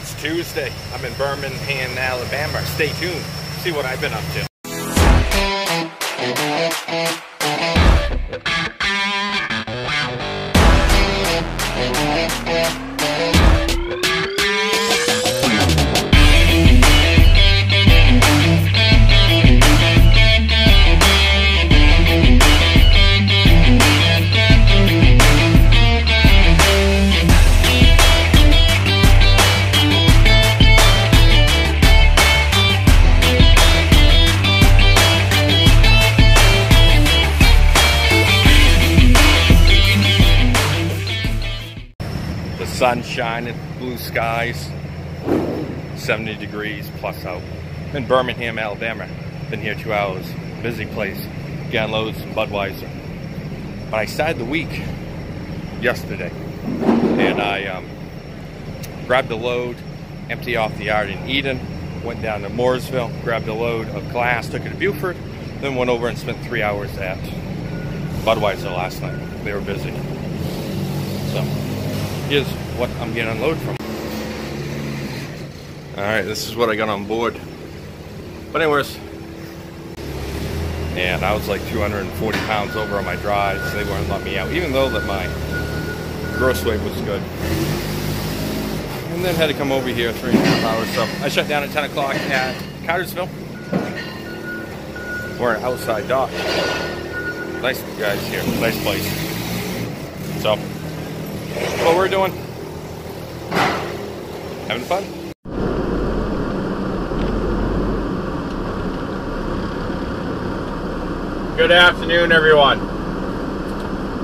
It's Tuesday. I'm in Birmingham, Alabama. Stay tuned. See what I've been up to. Sun shining, blue skies, 70 degrees plus out. I'm in Birmingham, Alabama. Been here 2 hours. Busy place. Getting loads some Budweiser. But I started the week yesterday, and I grabbed a load, empty off the yard in Eden, went down to Mooresville, grabbed a load of glass, took it to Buford, then went over and spent 3 hours at Budweiser last night. They were busy. So here's what I'm getting unloaded from. Alright, this is what I got on board. But anyways, and I was like 240 pounds over on my drives. They wouldn't let me out, even though that my gross weight was good. And then had to come over here 3.5 hours. So I shut down at 10 o'clock at Cartersville. We're an outside dock. Nice guys here, nice place. So what we're doing, having fun. Good afternoon, everyone.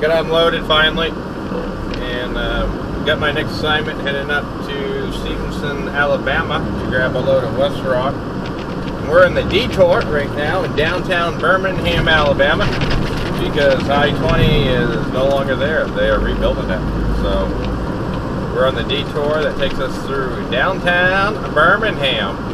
Got unloaded finally, and got my next assignment heading up to Stevenson, Alabama to grab a load of West Rock. We're in the detour right now in downtown Birmingham, Alabama, because I-20 is no longer there. They are rebuilding it. So we're on the detour that takes us through downtown Birmingham.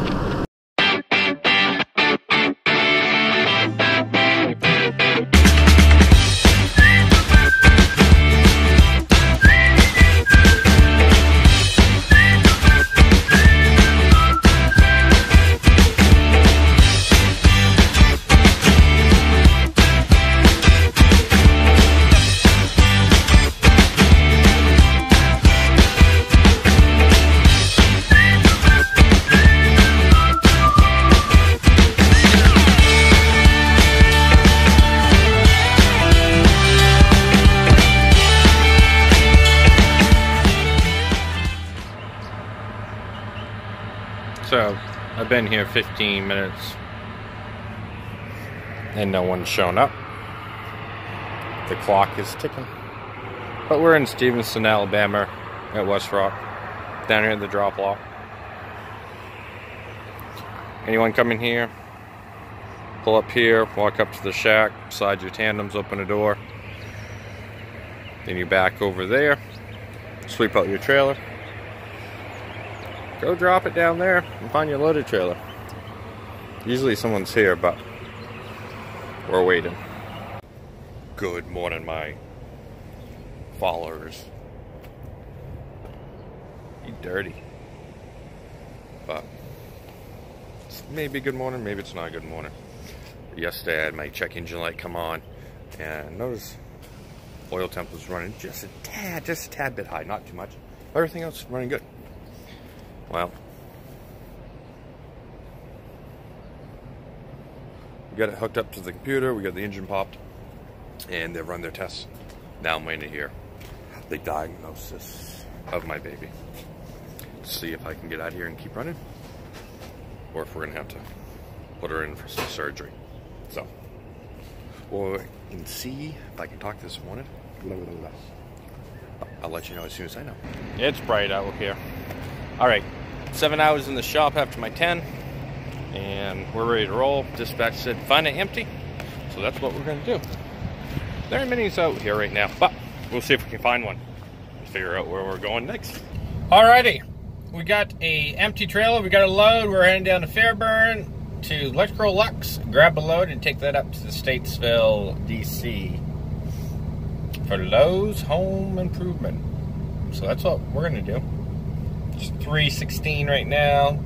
So, I've been here 15 minutes and no one's shown up. The clock is ticking. But we're in Stevenson, Alabama at West Rock, down here at the drop off. Anyone coming here, pull up here, walk up to the shack, slide your tandems, open the door. Then you back over there, sweep out your trailer. Go drop it down there and find your loaded trailer. Usually someone's here, but we're waiting. Good morning, my followers. You dirty. But it's maybe good morning, maybe it's not good morning. Yesterday I had my check engine light come on, and notice oil temp was running just a tad bit high, not too much. Everything else is running good. Well, we got it hooked up to the computer, we got the engine popped, and they've run their tests. Now I'm waiting to hear the diagnosis of my baby. See if I can get out of here and keep running, or if we're gonna have to put her in for some surgery. So, we'll wait and see if I can talk this morning. I'll let you know as soon as I know. It's bright out here. All right. 7 hours in the shop after my 10, and we're ready to roll. Dispatch said find it empty, so that's what we're going to do. There are minis out here right now, but we'll see if we can find one and figure out where we're going next. Alrighty, we got a empty trailer, we got a load. We're heading down to Fairburn to Electrical Lux, grab a load and take that up to the Statesville, DC for Lowe's Home Improvement. So that's what we're going to do. It's 3:16 right now.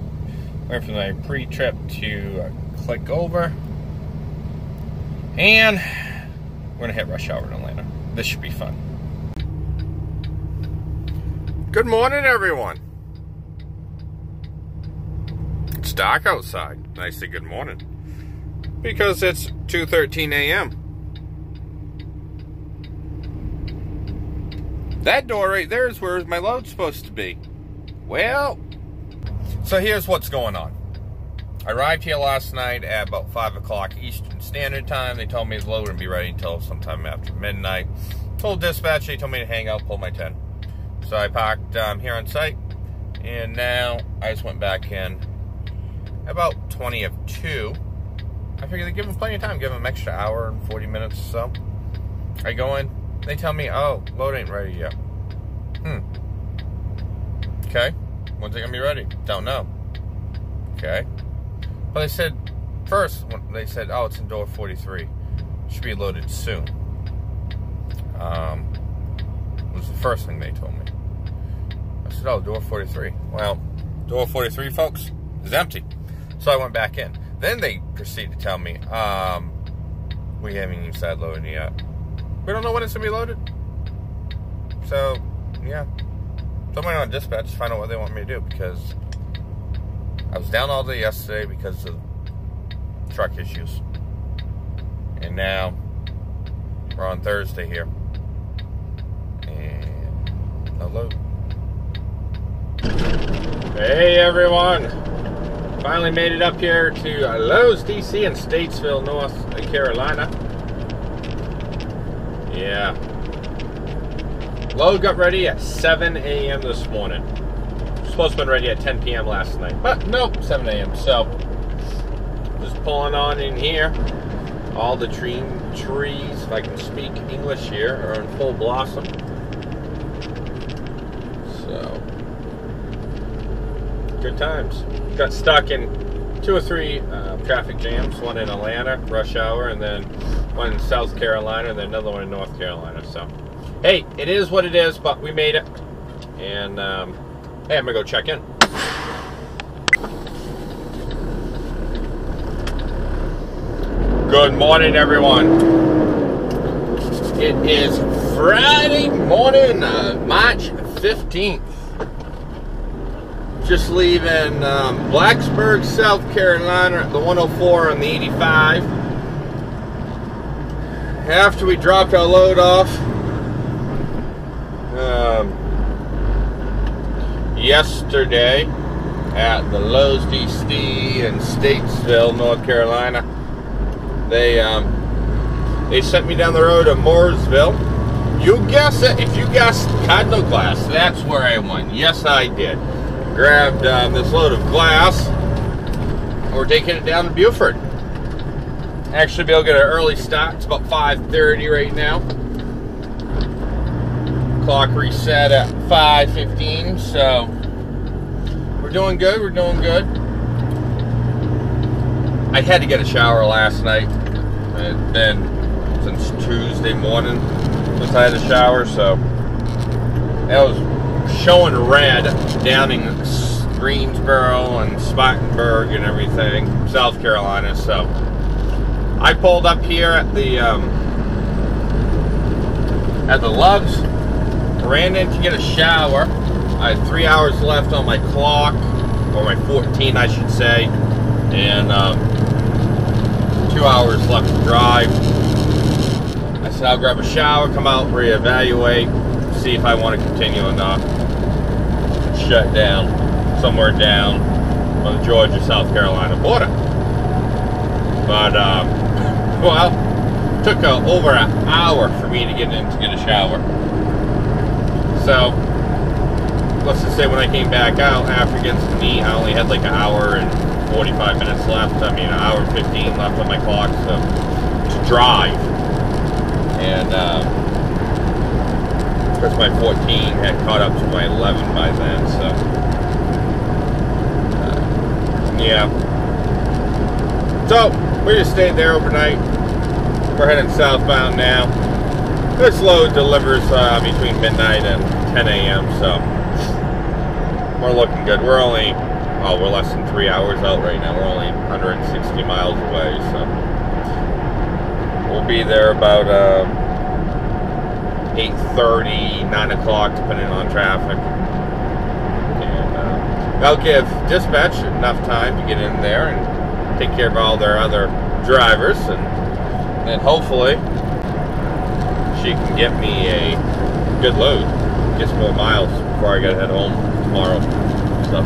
Waiting for my pre-trip to click over. And we're gonna hit rush hour in Atlanta. This should be fun. Good morning, everyone. It's dark outside. And I say good morning because it's 2:13 a.m. That door right there is where my load's supposed to be. Well, so here's what's going on. I arrived here last night at about 5 o'clock Eastern Standard Time. They told me the load wouldn't be ready until sometime after midnight. Told dispatch, they told me to hang out, pull my 10. So I parked here on site, and now I just went back in about 20 of 2. I figured they give them plenty of time, give them an extra hour and 40 minutes or so. I go in, they tell me, oh, load ain't ready yet. Okay, when's it gonna be ready? Don't know. Okay. But they said, first, they said, oh, it's in door 43. Should be loaded soon. Was the first thing they told me. I said, oh, door 43. Well, door 43, folks, is empty. So I went back in. Then they proceeded to tell me, we haven't even started loading yet. We don't know when it's going to be loaded. So, yeah. So I'm waiting on dispatch to find out what they want me to do, because I was down all day yesterday because of truck issues. And now we're on Thursday here. And no load. Hey everyone! Finally made it up here to Lowe's DC in Statesville, North Carolina. Yeah. Load got ready at 7 a.m. this morning. Supposed to have been ready at 10 p.m. last night, but nope, 7 a.m. So just pulling on in here. All the trees, if I can speak English here, are in full blossom. So good times. Got stuck in 2 or 3 traffic jams. One in Atlanta, rush hour, and then one in South Carolina, and then another one in North Carolina. So hey, it is what it is, but we made it. And hey, I'm gonna go check in. Good morning, everyone. It is Friday morning, March 15th. Just leaving Blacksburg, South Carolina at the 104 on the 85. After we dropped our load off yesterday at the Lowe's DC in Statesville, North Carolina, they sent me down the road to Mooresville. You guess it. If you guessed Cardinal Glass, that's where I went. Yes, I did. Grabbed this load of glass. We're taking it down to Buford. Actually, be able to get an early start. It's about 5:30 right now. Clock reset at 5:15, so we're doing good. We're doing good. I had to get a shower last night. It's been since Tuesday morning since I had a shower, so I was showing red down in Greensboro and Spartanburg and everything, South Carolina. So I pulled up here at the Love's, ran in to get a shower. I had 3 hours left on my clock, or my 14, I should say, and 2 hours left to drive. I said I'll grab a shower, come out, reevaluate, see if I want to continue or not. Shut down somewhere down on the Georgia-South Carolina border. But well, it took over an hour for me to get in to get a shower. So let's just say when I came back out after getting some meat, I only had like an hour and 45 minutes left. I mean, an hour and 15 left on my clock, so to drive. And because my 14 had caught up to my 11 by then, so yeah. So we just stayed there overnight. We're heading southbound now. This load delivers between midnight and 10 a.m. So we're looking good. We're only, oh, we're less than 3 hours out right now. We're only 160 miles away, so we'll be there about 8:30, 9 o'clock, depending on traffic. And that'll give dispatch enough time to get in there and take care of all their other drivers, and then hopefully she can get me a good load, get some more miles before I gotta head home tomorrow. So.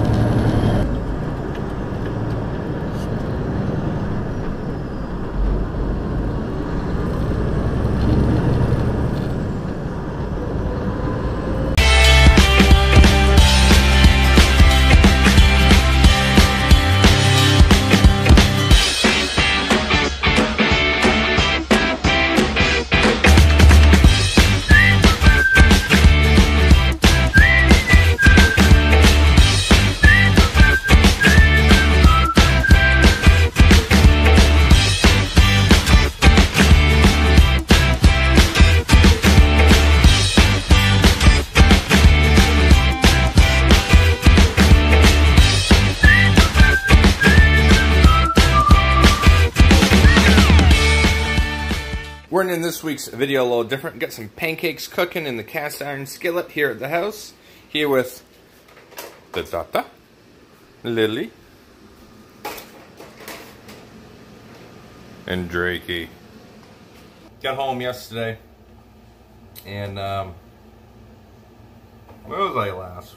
We're in this week's video a little different. Got some pancakes cooking in the cast iron skillet here at the house. Here with the Tata, Lily, and Drakey. Got home yesterday, and where was I last?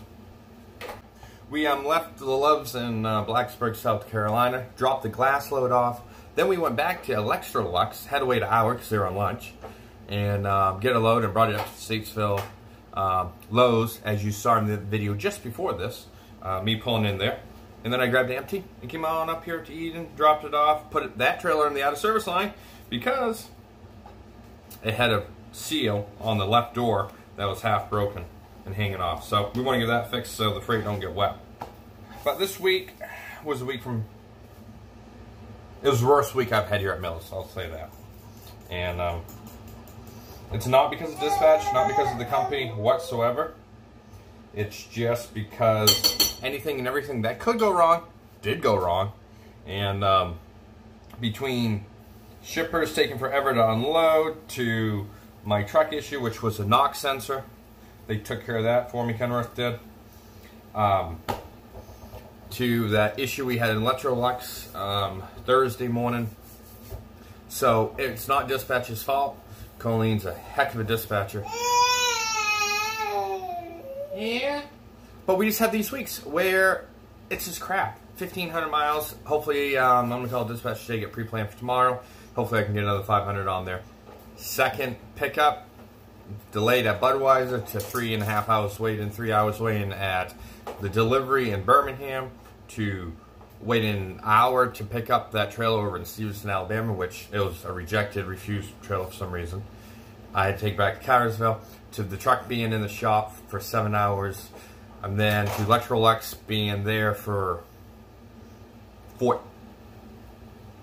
We left the Loves in Blacksburg, South Carolina, dropped the glass load off. Then we went back to Electrolux, had to wait an hour because they were on lunch, and get a load and brought it up to Statesville Lowe's, as you saw in the video just before this, me pulling in there. And then I grabbed empty and came on up here to Eden, dropped it off, put that trailer in the out of service line because it had a seal on the left door that was half broken and hanging off. So we want to get that fixed so the freight don't get wet. But this week was a week from... It was the worst week I've had here at Millis, I'll say that. And it's not because of dispatch, not because of the company whatsoever. It's just because anything and everything that could go wrong, did go wrong. And between shippers taking forever to unload, to my truck issue, which was a knock sensor, they took care of that for me, Kenworth did. To that issue we had in Electrolux Thursday morning. So it's not dispatcher's fault. Colleen's a heck of a dispatcher. Yeah. But we just have these weeks where it's just crap. 1,500 miles. Hopefully, I'm going to call dispatch today, get pre-planned for tomorrow. Hopefully I can get another 500 on there. Second pickup, delayed at Budweiser to 3.5 hours waiting, 3 hours waiting at the delivery in Birmingham, to wait an hour to pick up that trailer over in Stevenson, Alabama, which it was a rejected, refused trailer for some reason. I had to take back to Cartersville, to the truck being in the shop for 7 hours, and then to Electrolux being there for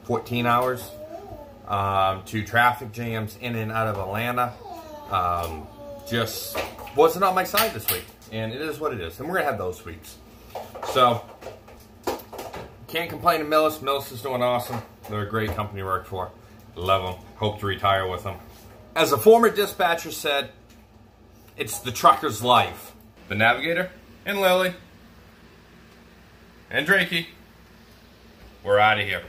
14 hours, to traffic jams in and out of Atlanta. Just wasn't on my side this week, and it is what it is, and we're gonna have those weeks. So can't complain to Millis. Millis is doing awesome. They're a great company to work for. Love them. Hope to retire with them. As a former dispatcher said, it's the trucker's life. The Navigator and Lily and Drakey, we're out of here.